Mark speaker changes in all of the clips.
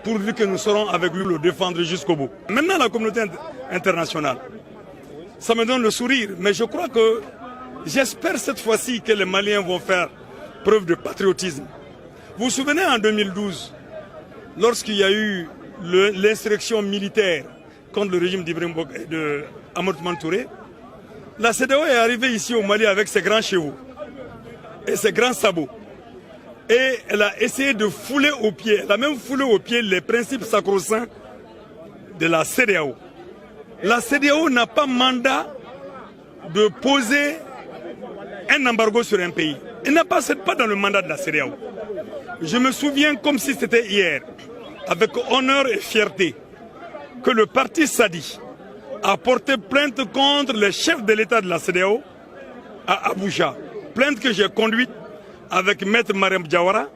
Speaker 1: pour dire que nous serons avec lui le défendre jusqu'au bout. Maintenant, la communauté internationale, ça me donne le sourire, mais je crois que j'espère cette fois-ci que les Maliens vont faire preuve de patriotisme. Vous vous souvenez en 2012, lorsqu'il y a eu l'insurrection militaire contre le régime d'Ibrahim Boubacar de Amadou Touré, la CEDEAO est arrivée ici au Mali avec ses grands chevaux et ses grands sabots. Et elle a essayé de fouler aux pieds, elle a même foulé aux pieds les principes sacro-saints de la CEDEAO. La CEDEAO n'a pas mandat de poser un embargo sur un pays. Elle n'a pas dans le mandat de la CEDEAO. Je me souviens comme si c'était hier, avec honneur et fierté, que le parti Sadi a porté plainte contre le chef de l'État de la CEDEAO à Abuja. Plainte que j'ai conduite avec Maître Mariam Diawara,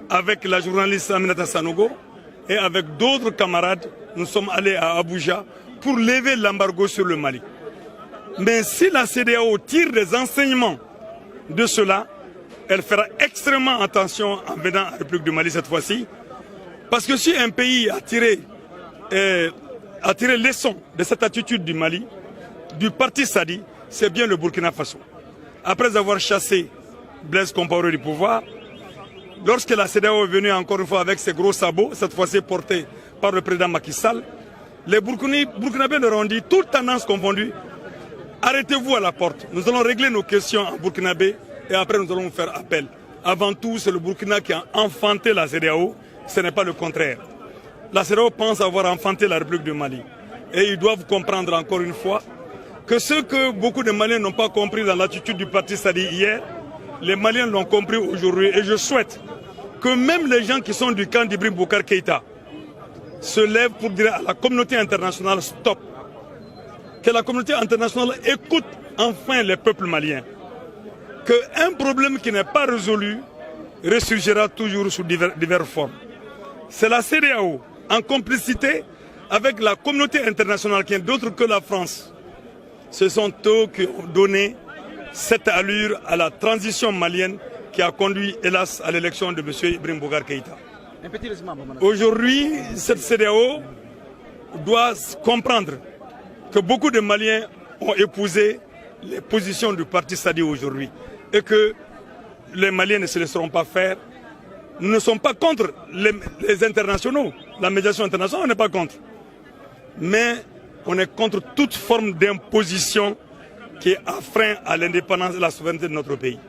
Speaker 1: avec la journaliste Aminata Sanogo et avec d'autres camarades. Nous sommes allés à Abuja pour lever l'embargo sur le Mali. Mais si la CEDEAO tire des enseignements de cela, elle fera extrêmement attention en venant à la République du Mali cette fois-ci. Parce que si un pays a tiré leçon de cette attitude du Mali, du parti Sadi, c'est bien le Burkina Faso. Après avoir chassé Blaise Compaoré du pouvoir, lorsque la CEDEAO est venue encore une fois avec ses gros sabots, cette fois-ci portés par le président Macky Sall, les Burkinabés leur ont dit, toutes tendances confondues, arrêtez-vous à la porte. Nous allons régler nos questions en Burkinabé et après nous allons faire appel. Avant tout, c'est le Burkina qui a enfanté la CEDEAO, ce n'est pas le contraire. La CEDEAO pense avoir enfanté la République du Mali. Et ils doivent comprendre encore une fois que ce que beaucoup de Maliens n'ont pas compris dans l'attitude du parti Sadi hier, les Maliens l'ont compris aujourd'hui. Et je souhaite que même les gens qui sont du camp d'Ibrahim Boubacar Keïta se lèvent pour dire à la communauté internationale stop. Que la communauté internationale écoute enfin les peuples maliens. Qu'un problème qui n'est pas résolu ressurgira toujours sous diverses formes. C'est la CEDEAO, en complicité avec la communauté internationale qui est d'autre que la France. Ce sont eux qui ont donné cette allure à la transition malienne qui a conduit, hélas, à l'élection de M. Ibrahim Boubacar Keïta. Aujourd'hui, cette CEDEAO doit comprendre que beaucoup de Maliens ont épousé les positions du parti Sadi aujourd'hui et que les Maliens ne se laisseront pas faire. Nous ne sommes pas contre les internationaux, la médiation internationale, on n'est pas contre. Mais on est contre toute forme d'imposition qui est un frein à l'indépendance et à la souveraineté de notre pays.